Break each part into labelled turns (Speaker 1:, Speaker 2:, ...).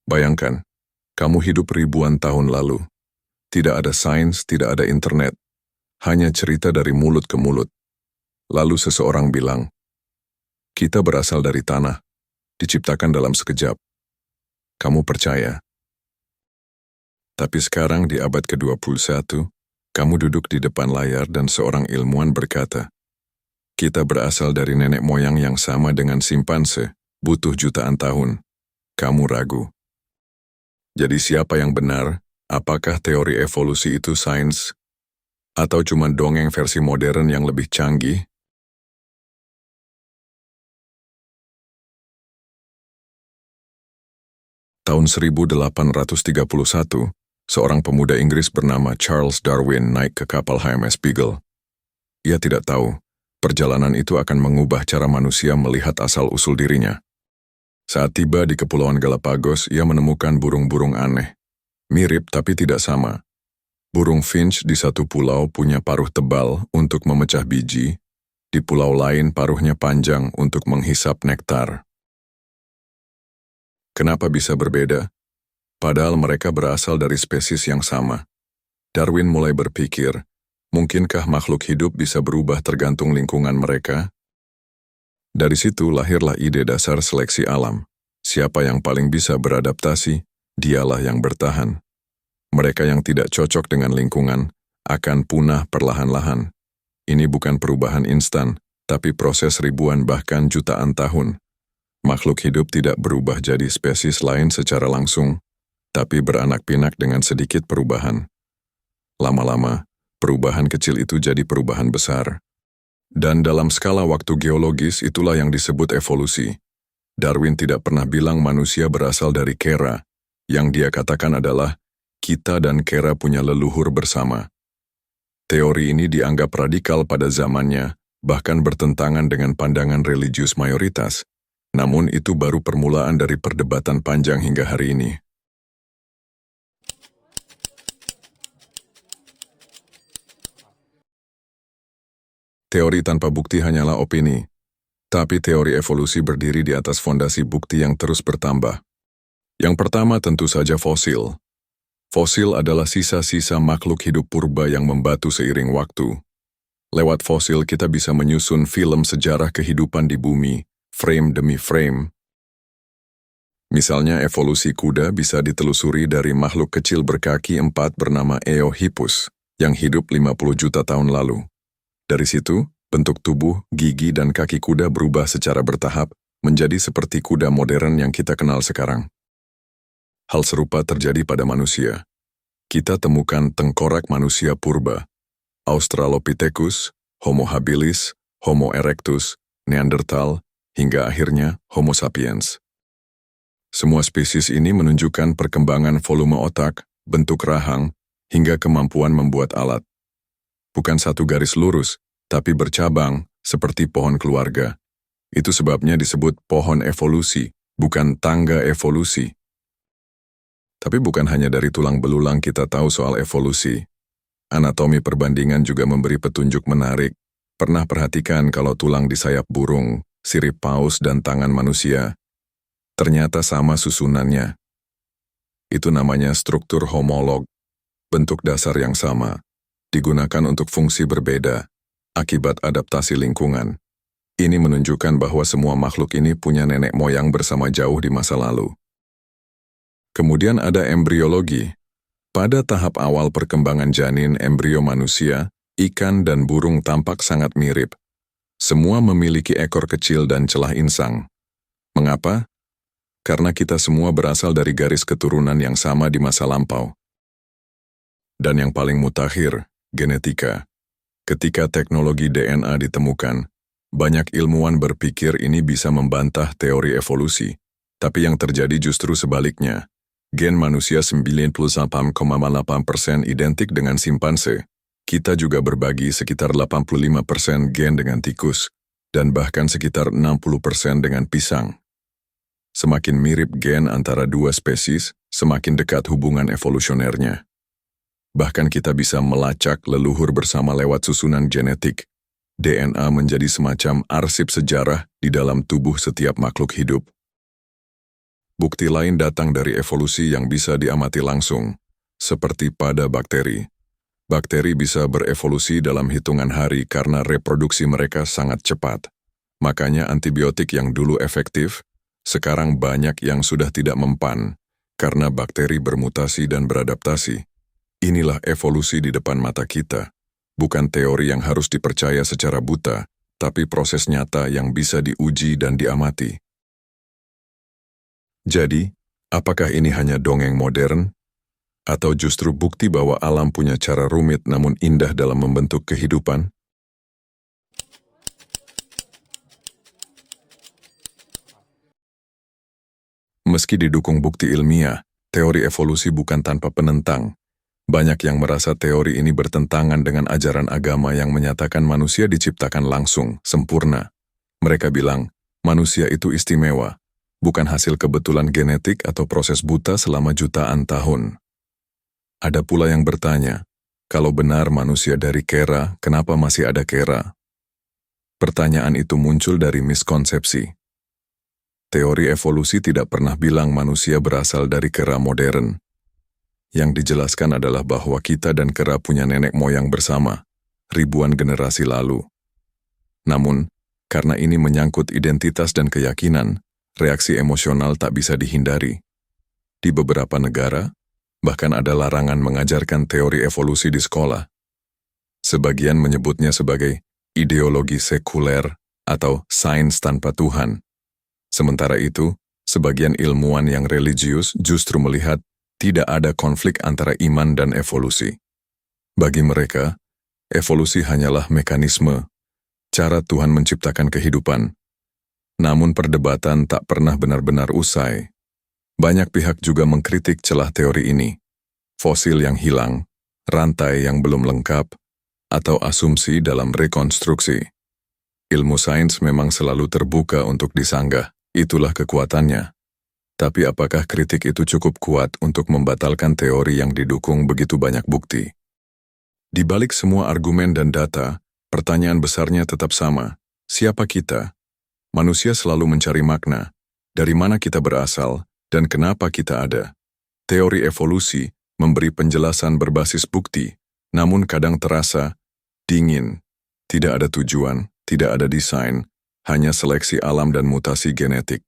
Speaker 1: Bayangkan, kamu hidup ribuan tahun lalu. Tidak ada sains, tidak ada internet. Hanya cerita dari mulut ke mulut. Lalu seseorang bilang, kita berasal dari tanah, diciptakan dalam sekejap. Kamu percaya? Tapi sekarang di abad ke-21, kamu duduk di depan layar dan seorang ilmuwan berkata, kita berasal dari nenek moyang yang sama dengan simpanse, butuh jutaan tahun. Kamu ragu. Jadi siapa yang benar? Apakah teori evolusi itu sains? Atau cuma dongeng versi modern yang lebih canggih? Tahun 1831, seorang pemuda Inggris bernama Charles Darwin naik ke kapal HMS Beagle. Ia tidak tahu, perjalanan itu akan mengubah cara manusia melihat asal-usul dirinya. Saat tiba di Kepulauan Galapagos, ia menemukan burung-burung aneh. Mirip tapi tidak sama. Burung finch di satu pulau punya paruh tebal untuk memecah biji, di pulau lain paruhnya panjang untuk menghisap nektar. Kenapa bisa berbeda? Padahal mereka berasal dari spesies yang sama. Darwin mulai berpikir, mungkinkah makhluk hidup bisa berubah tergantung lingkungan mereka? Dari situ lahirlah ide dasar seleksi alam. Siapa yang paling bisa beradaptasi, dialah yang bertahan. Mereka yang tidak cocok dengan lingkungan akan punah perlahan-lahan. Ini bukan perubahan instan, tapi proses ribuan bahkan jutaan tahun. Makhluk hidup tidak berubah jadi spesies lain secara langsung, tapi beranak pinak dengan sedikit perubahan. Lama-lama, perubahan kecil itu jadi perubahan besar. Dan dalam skala waktu geologis itulah yang disebut evolusi. Darwin tidak pernah bilang manusia berasal dari kera. Yang dia katakan adalah, kita dan kera punya leluhur bersama. Teori ini dianggap radikal pada zamannya, bahkan bertentangan dengan pandangan religius mayoritas. Namun itu baru permulaan dari perdebatan panjang hingga hari ini. Teori tanpa bukti hanyalah opini. Tapi teori evolusi berdiri di atas fondasi bukti yang terus bertambah. Yang pertama tentu saja fosil. Fosil adalah sisa-sisa makhluk hidup purba yang membatu seiring waktu. Lewat fosil kita bisa menyusun film sejarah kehidupan di bumi, frame demi frame. Misalnya evolusi kuda bisa ditelusuri dari makhluk kecil berkaki 4 bernama Eohippus, yang hidup 50 juta tahun lalu. Dari situ, bentuk tubuh, gigi, dan kaki kuda berubah secara bertahap menjadi seperti kuda modern yang kita kenal sekarang. Hal serupa terjadi pada manusia. Kita temukan tengkorak manusia purba, Australopithecus, Homo habilis, Homo erectus, Neanderthal, hingga akhirnya Homo sapiens. Semua spesies ini menunjukkan perkembangan volume otak, bentuk rahang, hingga kemampuan membuat alat. Bukan satu garis lurus, tapi bercabang, seperti pohon keluarga. Itu sebabnya disebut pohon evolusi, bukan tangga evolusi. Tapi bukan hanya dari tulang belulang kita tahu soal evolusi. Anatomi perbandingan juga memberi petunjuk menarik. Pernah perhatikan kalau tulang di sayap burung, sirip paus dan tangan manusia, ternyata sama susunannya. Itu namanya struktur homolog, bentuk dasar yang sama, digunakan untuk fungsi berbeda, akibat adaptasi lingkungan. Ini menunjukkan bahwa semua makhluk ini punya nenek moyang bersama jauh di masa lalu. Kemudian ada embriologi. Pada tahap awal perkembangan janin embrio manusia, ikan dan burung tampak sangat mirip. Semua memiliki ekor kecil dan celah insang. Mengapa? Karena kita semua berasal dari garis keturunan yang sama di masa lampau. Dan yang paling mutakhir, genetika. Ketika teknologi DNA ditemukan, banyak ilmuwan berpikir ini bisa membantah teori evolusi, tapi yang terjadi justru sebaliknya. Gen manusia 98,8% identik dengan simpanse. Kita juga berbagi sekitar 85% gen dengan tikus, dan bahkan sekitar 60% dengan pisang. Semakin mirip gen antara dua spesies, semakin dekat hubungan evolusionernya. Bahkan kita bisa melacak leluhur bersama lewat susunan genetik. DNA menjadi semacam arsip sejarah di dalam tubuh setiap makhluk hidup. Bukti lain datang dari evolusi yang bisa diamati langsung, seperti pada bakteri. Bakteri bisa berevolusi dalam hitungan hari karena reproduksi mereka sangat cepat. Makanya antibiotik yang dulu efektif, sekarang banyak yang sudah tidak mempan, karena bakteri bermutasi dan beradaptasi. Inilah evolusi di depan mata kita, bukan teori yang harus dipercaya secara buta, tapi proses nyata yang bisa diuji dan diamati. Jadi, apakah ini hanya dongeng modern? Atau justru bukti bahwa alam punya cara rumit namun indah dalam membentuk kehidupan? Meski didukung bukti ilmiah, teori evolusi bukan tanpa penentang. Banyak yang merasa teori ini bertentangan dengan ajaran agama yang menyatakan manusia diciptakan langsung, sempurna. Mereka bilang, manusia itu istimewa, bukan hasil kebetulan genetik atau proses buta selama jutaan tahun. Ada pula yang bertanya, kalau benar manusia dari kera, kenapa masih ada kera? Pertanyaan itu muncul dari miskonsepsi. Teori evolusi tidak pernah bilang manusia berasal dari kera modern. Yang dijelaskan adalah bahwa kita dan kera punya nenek moyang bersama, ribuan generasi lalu. Namun, karena ini menyangkut identitas dan keyakinan, reaksi emosional tak bisa dihindari. Di beberapa negara, bahkan ada larangan mengajarkan teori evolusi di sekolah. Sebagian menyebutnya sebagai ideologi sekuler atau sains tanpa Tuhan. Sementara itu, sebagian ilmuwan yang religius justru melihat tidak ada konflik antara iman dan evolusi. Bagi mereka, evolusi hanyalah mekanisme, cara Tuhan menciptakan kehidupan. Namun perdebatan tak pernah benar-benar usai. Banyak pihak juga mengkritik celah teori ini. Fosil yang hilang, rantai yang belum lengkap, atau asumsi dalam rekonstruksi. Ilmu sains memang selalu terbuka untuk disanggah, itulah kekuatannya. Tapi apakah kritik itu cukup kuat untuk membatalkan teori yang didukung begitu banyak bukti? Di balik semua argumen dan data, pertanyaan besarnya tetap sama. Siapa kita? Manusia selalu mencari makna, dari mana kita berasal, dan kenapa kita ada. Teori evolusi memberi penjelasan berbasis bukti, namun kadang terasa dingin. Tidak ada tujuan, tidak ada desain, hanya seleksi alam dan mutasi genetik.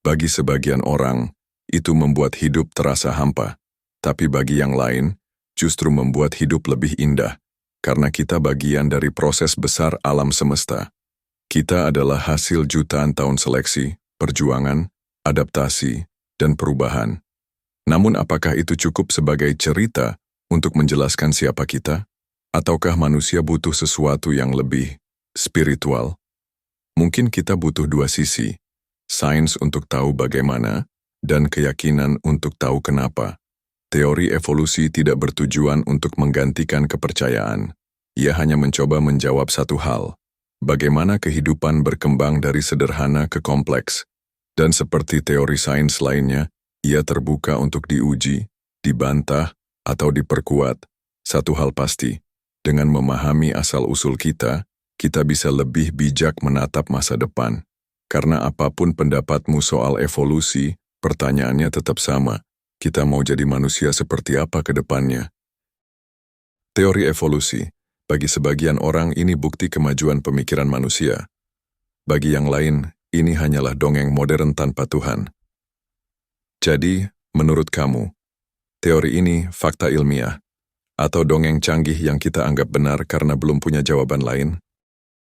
Speaker 1: Bagi sebagian orang, itu membuat hidup terasa hampa. Tapi bagi yang lain, justru membuat hidup lebih indah, karena kita bagian dari proses besar alam semesta. Kita adalah hasil jutaan tahun seleksi, perjuangan, adaptasi, dan perubahan. Namun apakah itu cukup sebagai cerita untuk menjelaskan siapa kita? Ataukah manusia butuh sesuatu yang lebih spiritual? Mungkin kita butuh dua sisi, sains untuk tahu bagaimana, dan keyakinan untuk tahu kenapa. Teori evolusi tidak bertujuan untuk menggantikan kepercayaan. Ia hanya mencoba menjawab satu hal. Bagaimana kehidupan berkembang dari sederhana ke kompleks, dan seperti teori sains lainnya, ia terbuka untuk diuji, dibantah, atau diperkuat. Satu hal pasti, dengan memahami asal-usul kita bisa lebih bijak menatap masa depan. Karena apapun pendapatmu soal evolusi, pertanyaannya tetap sama. Kita mau jadi manusia seperti apa ke depannya? Teori evolusi. Bagi sebagian orang ini bukti kemajuan pemikiran manusia. Bagi yang lain, ini hanyalah dongeng modern tanpa Tuhan. Jadi, menurut kamu, teori ini fakta ilmiah, atau dongeng canggih yang kita anggap benar karena belum punya jawaban lain?